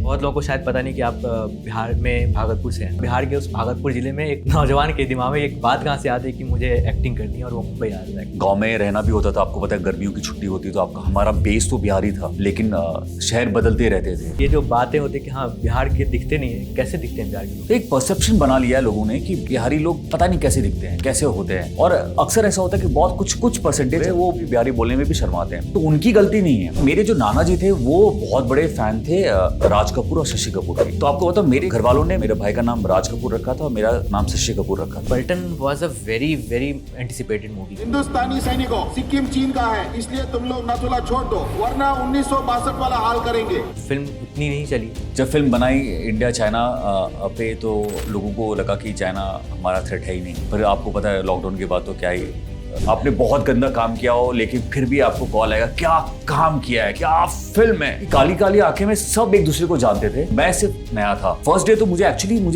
बहुत लोगों को शायद पता नहीं कि आप बिहार में भागलपुर से हैं। बिहार के उस भागलपुर जिले में एक नौजवान के दिमाग में एक बात कहाँ से आती है कि मुझे एक्टिंग करनी है और वो मुंबई आ रहा है। गांव में रहना भी होता था, आपको पता है गर्मियों की छुट्टी होती तो आपका हमारा बेस तो बिहार ही था, लेकिन शहर बदलते रहते थे। ये जो बातें होती है कि हाँ बिहार के दिखते नहीं है, कैसे दिखते हैं बिहार के लोग? एक परसेप्शन बना लिया है लोगों ने कि बिहारी लोग पता नहीं कैसे दिखते हैं, कैसे होते हैं। और अक्सर ऐसा होता है कि बहुत कुछ परसेंटेज है वो बिहारी बोलने में भी शर्माते हैं, तो उनकी गलती नहीं है। मेरे जो नाना जी थे वो बहुत बड़े फैन थे राज कपूर और शशि कपूर के। तो आपको पता मेरे घर वालों ने मेरे भाई का नाम राज कपूर रखा था और मेरा नाम शशि कपूर रखा था। Paltan was a very anticipated movie. हिंदुस्तानी सैनिकों, सिक्किम चीन का है, इसलिए तुम लोग नथुला छोड़ दो, वरना 1962 वाला हाल करेंगे। फिल्म उतनी नहीं चली। जब फिल्म बनाई इंडिया चाइना पे तो लोगों को लगा कि चाइना हमारा थ्रेट है ही नहीं। पर आपको पता है लॉकडाउन के बाद तो क्या ही, आपने बहुत गंदा काम किया हो लेकिन फिर भी आपको कॉल आएगा, क्या काम किया है, क्या फिल्म है। काली काली आंखें में सब एक दूसरे को जानते थे, मैं सिर्फ नया था। फर्स्ट डे तो मुझे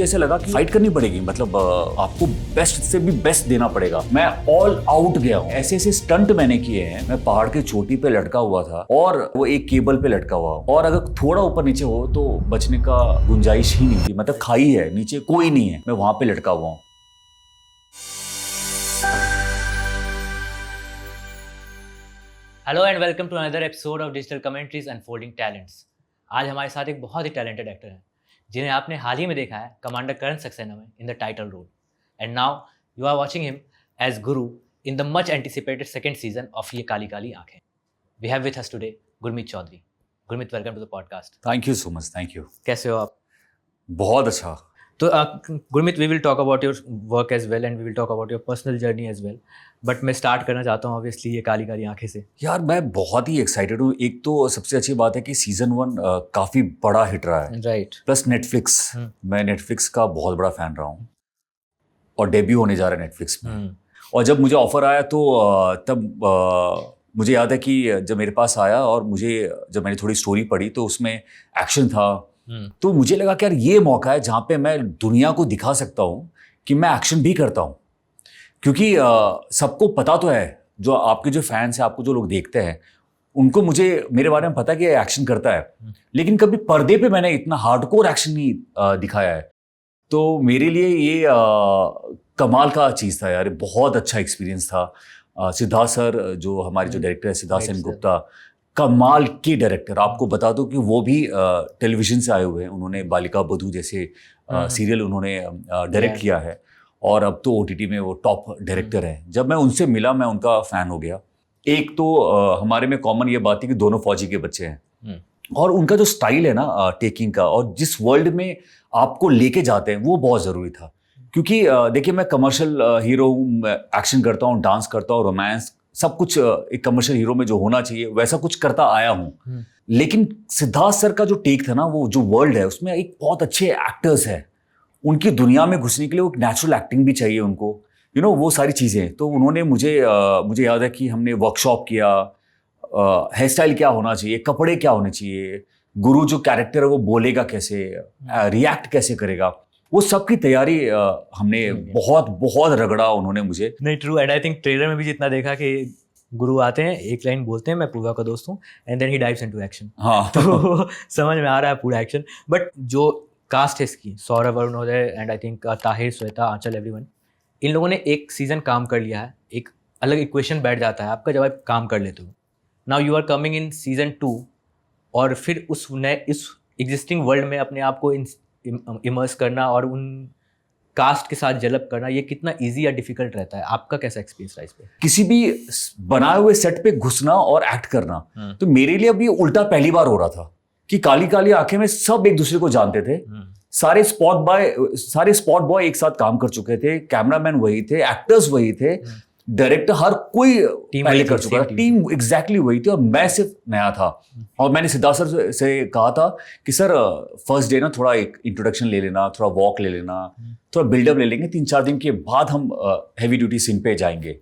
ऐसा लगा कि फाइट करनी पड़ेगी, मतलब आपको बेस्ट से भी बेस्ट देना पड़ेगा। मैं ऑल आउट गया हूँ, ऐसे ऐसे स्टंट मैंने किए हैं। मैं पहाड़ की चोटी पे लटका हुआ था और वो एक केबल पे लटका हुआ, और अगर थोड़ा ऊपर नीचे हो तो बचने का गुंजाइश ही नहीं थी। मतलब खाई है, नीचे कोई नहीं है, मैं वहां पे लटका हुआ हूँ। Hello and welcome to another episode of digital commentaries unfolding talents. आज हमारे साथ एक बहुत ही टैलेंटेड एक्टर हैं जिन्हें आपने हाल ही में देखा है कमांडर करण सक्सेना में in the title role, and now you are watching him as Guru in the much anticipated second season of ये Kaali Kaali Aankhein. We have with us today Gurmeet Choudhary. Gurmeet, welcome to the podcast. Thank you so much. Thank you. कैसे हो आप? बहुत अच्छा। तो Gurmeet, we will talk about your work as well and we will talk about your personal journey as well, but मैं start करना चाहता हूँ ऑब्वियसली ये काली काली आंखें से। यार मैं बहुत ही एक्साइटेड हूँ। एक तो सबसे अच्छी बात है कि सीजन 1 काफी बड़ा हिट रहा है, राइट। प्लस नेटफ्लिक्स, मैं नेटफ्लिक्स का बहुत बड़ा फैन रहा हूँ और डेब्यू होने जा रहा है नेटफ्लिक्स में। और जब मुझे ऑफर आया तो तब मुझे याद है कि जब मेरे पास आया और जब मैंने थोड़ी स्टोरी पढ़ी तो उसमें एक्शन था, तो मुझे लगा कि यार ये मौका है जहाँ पे मैं दुनिया को दिखा सकता हूँ कि मैं एक्शन भी करता हूँ। क्योंकि सबको पता तो है, जो आपके जो फैंस हैं, आपको जो लोग देखते हैं, उनको मेरे बारे में पता है कि एक्शन करता है, लेकिन कभी पर्दे पे मैंने इतना हार्डकोर एक्शन नहीं दिखाया है। तो मेरे लिए ये कमाल का चीज़ था यार, बहुत अच्छा एक्सपीरियंस था। सिद्धार्थ सर जो हमारे जो डायरेक्टर है, सिद्धार्थ सेन गुप्ता, कमाल के डायरेक्टर। आपको बता दो कि वो भी टेलीविजन से आए हुए हैं, उन्होंने बालिका बधू जैसे सीरियल उन्होंने डायरेक्ट किया है और अब तो OTT में वो टॉप डायरेक्टर हैं। जब मैं उनसे मिला मैं उनका फ़ैन हो गया। एक तो हमारे में कॉमन ये बात है कि दोनों फौजी के बच्चे हैं और उनका जो स्टाइल है ना टेकिंग का, और जिस वर्ल्ड में आपको लेके जाते हैं वो बहुत ज़रूरी था। क्योंकि देखिए मैं कमर्शियल हीरो हूँ, एक्शन करता हूँ, डांस करता हूँ, रोमांस, सब कुछ एक कमर्शियल हीरो में जो होना चाहिए वैसा कुछ करता आया हूँ। लेकिन सिद्धार्थ सर का जो टेक था ना, वो जो वर्ल्ड है उसमें एक बहुत अच्छे एक्टर्स हैं, उनकी दुनिया में घुसने के लिए एक नेचुरल एक्टिंग भी चाहिए उनको, वो सारी चीज़ें। तो उन्होंने मुझे याद है कि हमने वर्कशॉप किया, हेयर स्टाइल क्या होना चाहिए, कपड़े क्या होने चाहिए, गुरु जो कैरेक्टर है वो बोलेगा कैसे, रिएक्ट कैसे करेगा, वो सब की तैयारी हमने बहुत रगड़ा उन्होंने मुझे। नहीं, true. And I think trailer में भी जितना देखा कि गुरु आते हैं, एक लाइन बोलते हैं, मैं पूर्वा का दोस्त हूँ, and then he dives into action. हाँ तो समझ में आ रहा है पूरा एक्शन। बट जो कास्ट है इसकी, Saurabh, Arunoday and I think Tahir, Shweta, Aanchal, everyone, इन लोगों ने एक सीजन काम कर लिया है, एक अलग इक्वेशन बैठ जाता है आपका जब आप काम कर लेते हो। Now you are coming in season 2 और फिर इस एग्जिस्टिंग वर्ल्ड में अपने आप को इमर्स करना और उन कास्ट के साथ जलब करना, ये कितना इजी या डिफिकल्ट रहता है? आपका कैसा एक्सपीरियंस रहा इस पे? किसी भी बनाए हुए सेट पे घुसना और एक्ट करना, तो मेरे लिए अभी उल्टा पहली बार हो रहा था कि काली काली आंखें में सब एक दूसरे को जानते थे। सारे स्पॉट बॉय एक साथ काम कर चुके थे, कैमरामैन वही थे, एक्टर्स वही थे, डायरेक्टर हर कोई पहले कर चुका था, टीम एग्जैक्टली वही थी और मैं सिर्फ नया था। और मैंने सिद्धार्थ सर से कहा था कि सर फर्स्ट डे ना थोड़ा एक इंट्रोडक्शन ले लेना, थोड़ा वॉक ले लेना, थोड़ा बिल्डअप ले लेंगे, 3-4 दिन के बाद हम हैवी ड्यूटी सीन पे जाएंगे।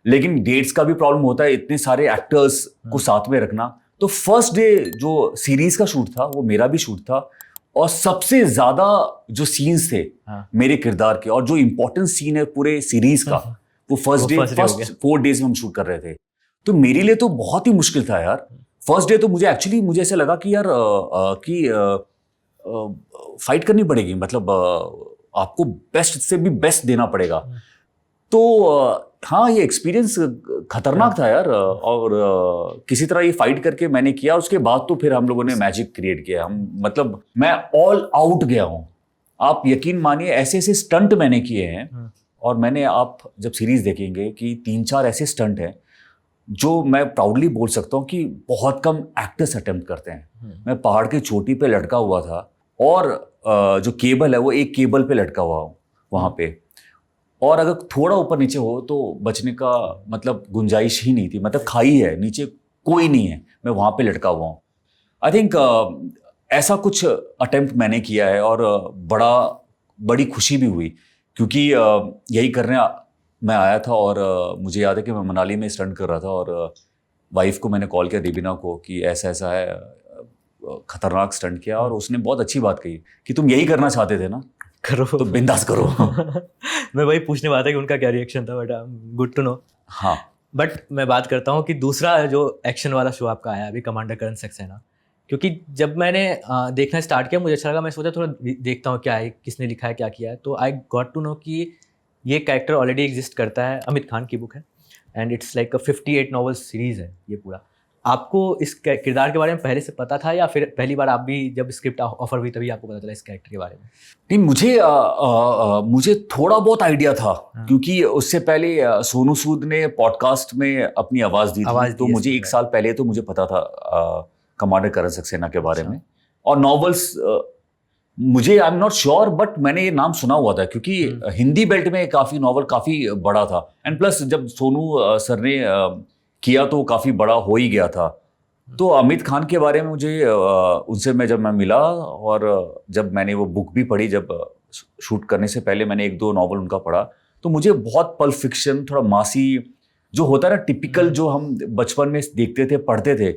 लेकिन डेट्स का भी प्रॉब्लम होता है, इतने सारे एक्टर्स को साथ में रखना। तो फर्स्ट डे जो सीरीज का शूट था वो मेरा भी शूट था, और सबसे ज्यादा जो सीन्स थे मेरे किरदार के और जो इम्पोर्टेंट सीन है पूरे सीरीज का, वो फर्स्ट 4 डेज में हम शूट कर रहे थे। तो मेरे लिए तो बहुत ही मुश्किल था यार। फर्स्ट डे तो मुझे ऐसा लगा कि यार फाइट करनी पड़ेगी, मतलब आपको बेस्ट से भी बेस्ट देना पड़ेगा। तो हाँ, ये एक्सपीरियंस खतरनाक था यार, और किसी तरह ये फाइट करके मैंने किया। उसके बाद तो फिर हम लोगों ने मैजिक क्रिएट किया। हम मतलब मैं ऑल आउट गया हूँ, आप यकीन मानिए। ऐसे ऐसे स्टंट मैंने किए हैं, और मैंने, आप जब सीरीज देखेंगे कि 3-4 ऐसे स्टंट हैं जो मैं प्राउडली बोल सकता हूँ कि बहुत कम एक्टर्स अटेम्प्ट करते हैं। मैं पहाड़ की चोटी पे लटका हुआ था, और जो केबल है वो एक केबल पे लटका हुआ हूँ वहाँ पे, और अगर थोड़ा ऊपर नीचे हो तो बचने का मतलब गुंजाइश ही नहीं थी। मतलब खाई है, नीचे कोई नहीं है, मैं वहाँ पे लटका हुआ हूँ। आई थिंक ऐसा कुछ अटेम्प्ट मैंने किया है, और बड़ी खुशी भी हुई, क्योंकि यही करने मैं आया था। और मुझे याद है कि मैं मनाली में स्टंट कर रहा था, और वाइफ को मैंने कॉल किया, दीबिना को, कि ऐसा ऐसा है, खतरनाक स्टंट किया। और उसने बहुत अच्छी बात कही कि तुम यही करना चाहते थे ना, करो तो बिंदास करो। मैं वही पूछने वाला था कि उनका क्या रिएक्शन था, बट गुड टू नो। हाँ, बट मैं बात करता हूँ कि दूसरा जो एक्शन वाला शो आपका आया अभी, कमांडर करण सक्सेना, क्योंकि जब मैंने देखना स्टार्ट किया मुझे अच्छा लगा। मैं सोचा थोड़ा देखता हूँ क्या है, किसने लिखा है, क्या किया है। तो आई गॉट टू नो कि ये कैरेक्टर ऑलरेडी एग्जिस्ट करता है, अमित खान की बुक है, and it's like 58 novel series है ये पूरा। आपको इस किरदार के बारे में पहले से पता था, या फिर पहली बार आप भी जब स्क्रिप्ट ऑफर हुई तभी आपको पता चला इस कैरेक्टर के बारे में? नहीं, मुझे थोड़ा बहुत आइडिया था, क्योंकि उससे पहले सोनू सूद ने पॉडकास्ट में अपनी आवाज़ दी थी। तो मुझे 1 साल पहले तो मुझे पता था कमांडर करण सक्सेना के बारे में। और नॉवेल्स मुझे, I am not sure, but मैंने ये नाम सुना हुआ था, क्योंकि हिंदी बेल्ट में काफ़ी नॉवल काफ़ी बड़ा था। एंड प्लस जब सोनू सर ने किया तो काफ़ी बड़ा हो ही गया था। तो अमित खान के बारे में मुझे उनसे जब मैं मिला, और जब मैंने वो बुक भी पढ़ी, जब शूट करने से पहले मैंने 1-2 नॉवल उनका पढ़ा, तो मुझे बहुत पल्प फिक्शन, थोड़ा मासी जो होता है ना, टिपिकल जो हम बचपन में देखते थे, पढ़ते थे,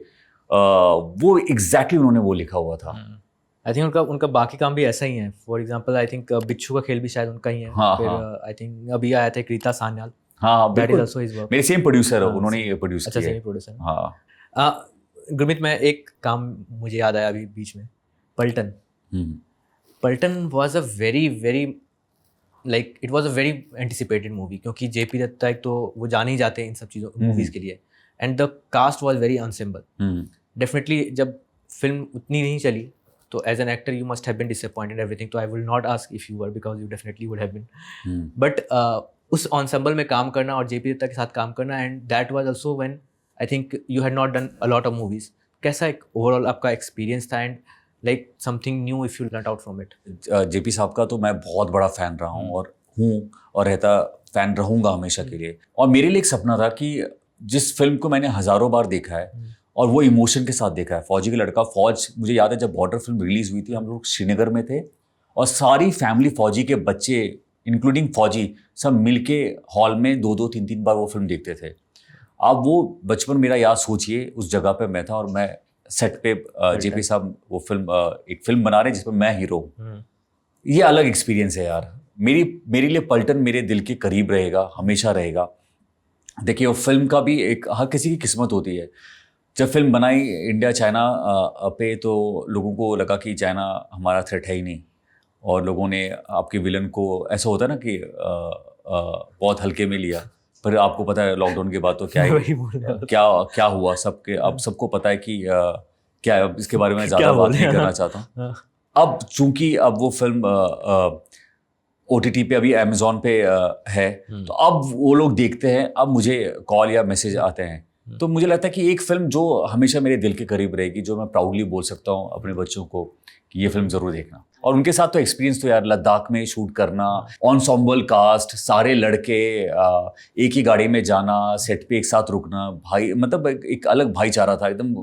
वो एग्जैक्टली उन्होंने वो लिखा हुआ था। आई थिंक उनका बाकी काम भी ऐसा ही है। फॉर एग्जांपल आई थिंक बिच्छू का खेल भी शायद उनका ही है। हाँ, फिर हाँ। आई थिंक अभी आया था रीता सान्याल। हाँ, दैट इज बिल्कुल। Also his work. मेरे सेम प्रोड्यूसर है, हाँ, उन्होंने ये प्रोड्यूस अच्छा, किया सेम है। प्रोड्यूसर। हाँ। गुरमीत, मैं एक काम मुझे याद आया अभी बीच में, पलटन। पलटन was a very very like it was a very anticipated movie, क्योंकि जेपी दत्ता एक तो वो जाने ही जाते हैं इन सब चीज़ों मूवीज़ के लिए, and the cast was very ensemble. Definitely जब फिल्म उतनी नहीं चली तो as an actor you must have been disappointed everything. तो I will not ask if you were, because you definitely would have been. But उस ensemble में काम करना और जेपी दत्ता के साथ काम करना, and that was also when I think you had not done a lot of movies. कैसा एक ओवरऑल आपका एक्सपीरियंस था, and like something new if you learn out from it? JP साहब का तो मैं बहुत बड़ा फ़ैन रहा हूँ, और रहता फ़ैन रहूँगा हमेशा के लिए। और मेरे लिए एक सपना था कि जिस फिल्म को मैंने हज़ारों बार देखा है, और वो इमोशन के साथ देखा है, फौजी का लड़का। फौज, मुझे याद है जब बॉर्डर फिल्म रिलीज़ हुई थी, हम लोग श्रीनगर में थे, और सारी फैमिली फौजी के बच्चे इंक्लूडिंग फौजी सब मिलके हॉल में 2-2, 3-3 बार वो फिल्म देखते थे। आप वो बचपन मेरा याद सोचिए, उस जगह पे मैं था, और मैं सेट पे जेपी साहब वो फिल्म एक फिल्म बना रहे हैं जिसमें मैं हीरो हूँ। ये अलग एक्सपीरियंस है यार। मेरे लिए पलटन मेरे दिल के करीब रहेगा, हमेशा रहेगा। देखिए, वो फिल्म का भी एक, हर किसी की किस्मत होती है। जब फिल्म बनाई इंडिया चाइना पे, तो लोगों को लगा कि चाइना हमारा थ्रेट है ही नहीं, और लोगों ने आपके विलन को, ऐसा होता है ना कि बहुत हल्के में लिया। पर आपको पता है लॉकडाउन के बाद तो क्या हुआ सबके, अब सबको पता है कि क्या है। इसके बारे में ज़्यादा बात नहीं करना चाहता। अब चूंकि अब वो फिल्म OTT पे, अभी अमेजोन पे है, तो अब वो लोग देखते हैं, अब मुझे कॉल या मैसेज आते हैं। तो मुझे लगता है कि एक फिल्म जो हमेशा मेरे दिल के करीब रहेगी, जो मैं प्राउडली बोल सकता हूँ अपने बच्चों को कि ये फिल्म ज़रूर देखना। और उनके साथ तो एक्सपीरियंस तो यार, लद्दाख में शूट करना, एनसेम्बल कास्ट, सारे लड़के एक ही गाड़ी में जाना, सेट पे एक साथ रुकना, भाई मतलब एक अलग भाईचारा था एकदम।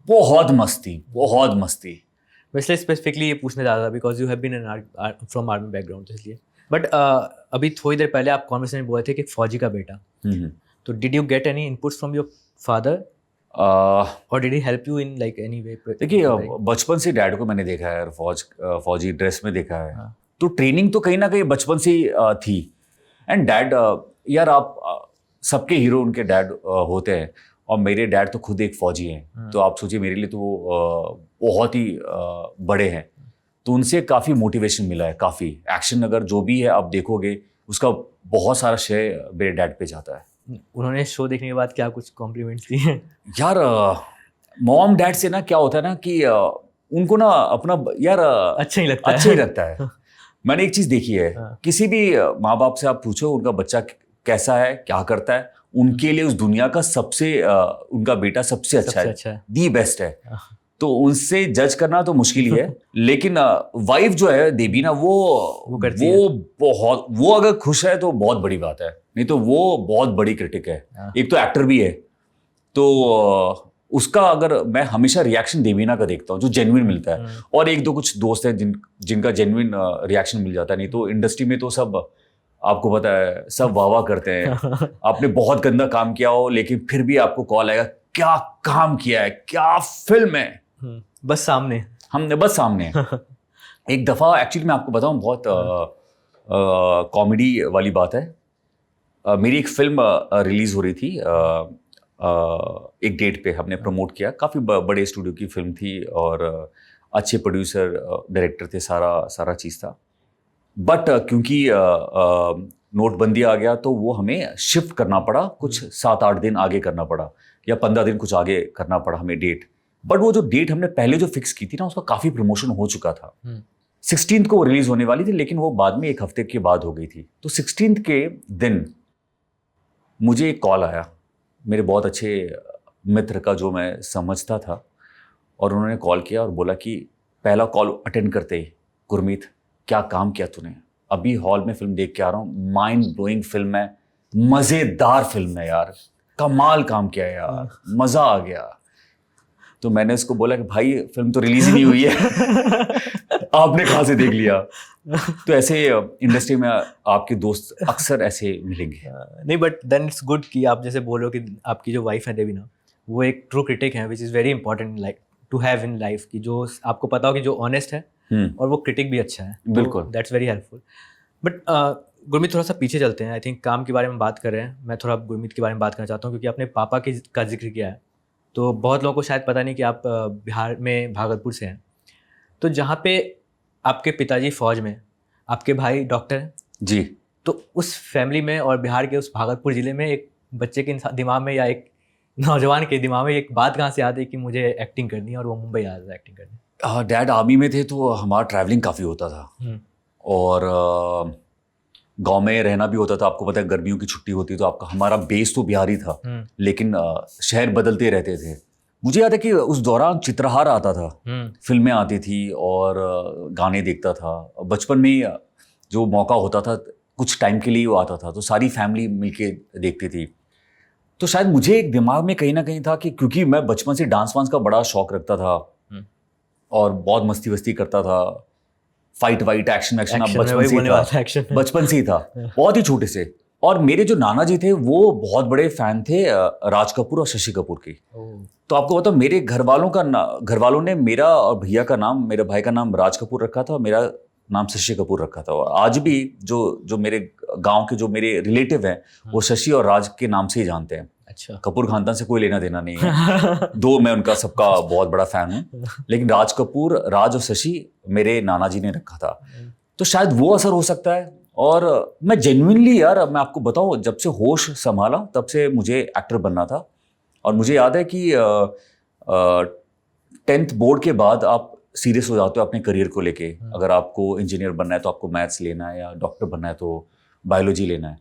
बहुत मस्ती। वैसे स्पेसिफिकली ये पूछने जा रहा था because you have been from army background, तो इसलिए। बट अभी थोड़ी देर पहले आप कॉन्वर्सेशन में बोले थे कि फौजी का बेटा, तो did you get any inputs from your father, और did he help you in like any way? देखिए, बचपन से डैड को मैंने देखा है, फौजी ड्रेस में देखा है। तो ट्रेनिंग तो कहीं ना कहीं बचपन से ही थी। एंड डैड, यार आप सबके हीरो उनके डैड होते हैं, और मेरे डैड तो खुद एक फौजी हैं। तो आप सोचिए, मेरे लिए तो वो बहुत ही बड़े हैं। तो उनसे काफ़ी मोटिवेशन मिला है, काफ़ी एक्शन अगर जो भी है आप देखोगे उसका बहुत सारा श्रेय मेरे डैड पे जाता है। उन्होंने शो देखने के बाद क्या कुछ कॉम्प्लीमेंट्स दिए? यार मॉम डैड से ना क्या होता है ना कि उनको ना अपना यार अच्छा ही लगता है। अच्छा ही लगता है। मैंने एक चीज़ देखी है, हाँ। किसी भी माँ बाप से आप पूछो उनका बच्चा कैसा है, क्या करता है, उनके लिए उस दुनिया का सबसे उनका बेटा सबसे अच्छा है, दी बेस्ट है। तो उनसे जज करना तो मुश्किल ही है। लेकिन वाइफ जो है देबीना वो करती है। बहुत, वो अगर खुश है तो बहुत बड़ी बात है, नहीं तो वो बहुत बड़ी क्रिटिक है। एक तो एक्टर भी है, तो उसका अगर मैं हमेशा रिएक्शन देबीना का देखता हूँ जो जेन्युइन मिलता है, और एक दो कुछ दोस्त हैं जिनका जेन्युइन रिएक्शन मिल जाता है। नहीं तो इंडस्ट्री में तो सब आपको पता है सब वाह वाह करते हैं। आपने बहुत गंदा काम किया हो लेकिन फिर भी आपको कॉल आएगा, क्या काम किया है, क्या फिल्म है, बस सामने, हमने बस सामने। एक दफ़ा एक्चुअली मैं आपको बताऊं, बहुत कॉमेडी वाली बात है। मेरी एक फिल्म रिलीज़ हो रही थी, एक डेट पे हमने प्रमोट किया, काफ़ी बड़े स्टूडियो की फिल्म थी और अच्छे प्रोड्यूसर डायरेक्टर थे, सारा चीज़ था। बट क्योंकि नोटबंदी आ गया तो वो हमें शिफ्ट करना पड़ा, कुछ 7-8 दिन आगे करना पड़ा या 15 दिन कुछ आगे करना पड़ा हमें डेट। बट वो जो डेट हमने पहले जो फिक्स की थी ना, उसका काफ़ी प्रमोशन हो चुका था। 16th को रिलीज़ होने वाली थी, लेकिन वो बाद में एक हफ्ते के बाद हो गई थी। तो 16th के दिन मुझे एक कॉल आया मेरे बहुत अच्छे मित्र का जो मैं समझता था, और उन्होंने कॉल किया और बोला कि पहला कॉल अटेंड करते ही, गुरमीत क्या काम किया तूने, अभी हॉल में फिल्म देख के आ रहा हूँ, माइंड ब्लोइंग फिल्म है, मज़ेदार फिल्म है यार, कमाल काम किया यार, मज़ा आ गया। तो मैंने उसको बोला कि भाई फिल्म तो रिलीज़ ही नहीं हुई है, आपने कहाँ से देख लिया? तो ऐसे इंडस्ट्री में आपके दोस्त अक्सर ऐसे मिलेंगे। नहीं, बट देन इट्स गुड कि आप जैसे बोलो कि आपकी जो वाइफ है देबीना, वो एक ट्रू क्रिटिक है, which is very important like to have in life, कि जो आपको पता हो कि जो ऑनेस्ट है और वो क्रिटिक भी अच्छा है। बिल्कुल, that's very helpful. But Gurmeet थोड़ा सा पीछे चलते हैं। आई थिंक काम के बारे में बात कर रहे हैं, मैं थोड़ा गुरमीत के बारे में बात करना चाहता हूँ, क्योंकि आपने पापा का जिक्र किया है, तो बहुत लोगों को शायद पता नहीं कि आप बिहार में भागलपुर से हैं। तो जहाँ पे आपके पिताजी फौज में, आपके भाई डॉक्टर हैं जी, तो उस फैमिली में और बिहार के उस भागलपुर ज़िले में एक बच्चे के दिमाग में या एक नौजवान के दिमाग में एक बात कहाँ से आती है कि मुझे एक्टिंग करनी है, और वो मुंबई आ रहा है एक्टिंग करने? डैड आर्मी में थे तो हमारा ट्रैवलिंग काफ़ी होता था, और गांव में रहना भी होता था। आपको पता है गर्मियों की छुट्टी होती तो आपका, हमारा बेस तो बिहारी था, लेकिन शहर बदलते रहते थे। मुझे याद है कि उस दौरान चित्रहार आता था, फिल्में आती थी और गाने देखता था। बचपन में जो मौका होता था कुछ टाइम के लिए वो आता था, तो सारी फैमिली मिलके देखती थी। तो शायद मुझे एक दिमाग में कहीं ना कहीं था कि क्योंकि मैं बचपन से डांस वांस का बड़ा शौक रखता था और बहुत मस्ती वस्ती करता था, फाइट वाइट एक्शन बचपन से ही था, बहुत ही छोटे से। और मेरे जो नाना जी थे वो बहुत बड़े फैन थे राज कपूर और शशि कपूर की। तो आपको बताओ, मेरे घर वालों ने मेरा और भैया का नाम, मेरे भाई का नाम राज कपूर रखा था और मेरा नाम शशि कपूर रखा था। और आज भी जो मेरे गांव के जो मेरे रिलेटिव हैं वो शशि और राज के नाम से ही जानते हैं। अच्छा, कपूर खानदान से कोई लेना देना नहीं है। दो मैं उनका सबका बहुत बड़ा फैन हूँ, लेकिन राज और शशि मेरे नाना जी ने रखा था। तो शायद वो असर हो सकता है। और मैं जेन्युइनली यार, मैं आपको बताऊँ, जब से होश संभाला तब से मुझे एक्टर बनना था। और मुझे याद है कि 10th बोर्ड के बाद आप सीरियस हो जाते हो अपने करियर को लेके। अगर आपको इंजीनियर बनना है तो आपको मैथ्स लेना है, या डॉक्टर बनना है तो बायोलॉजी लेना है।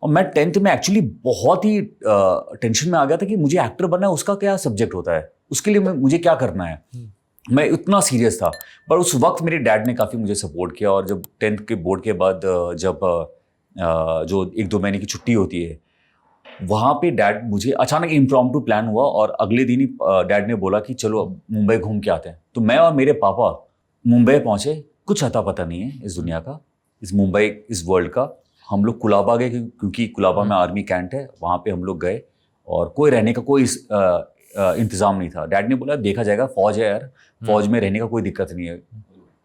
और मैं 10th में एक्चुअली बहुत ही टेंशन में आ गया था कि मुझे एक्टर बनना है, उसका क्या सब्जेक्ट होता है, उसके लिए मुझे क्या करना है। मैं इतना सीरियस था। पर उस वक्त मेरे डैड ने काफ़ी मुझे सपोर्ट किया। और जब 10th के बोर्ड के बाद जब जो 1-2 महीने की छुट्टी होती है, वहाँ पे डैड, मुझे अचानक इम्प्रॉम्प्टू प्लान हुआ और अगले दिन ही डैड ने बोला कि चलो मुंबई घूम के आते हैं। तो मैं और मेरे पापा मुंबई पहुँचे। कुछ अता पता नहीं है इस दुनिया का, इस मुंबई, इस वर्ल्ड का। हम लोग कुलाबा गए, क्योंकि कुलाबा में आर्मी कैंट है, वहाँ पे हम लोग गए और कोई रहने का कोई इंतज़ाम नहीं था। डैड ने बोला देखा जाएगा, फौज है यार, फौज में रहने का कोई दिक्कत नहीं है,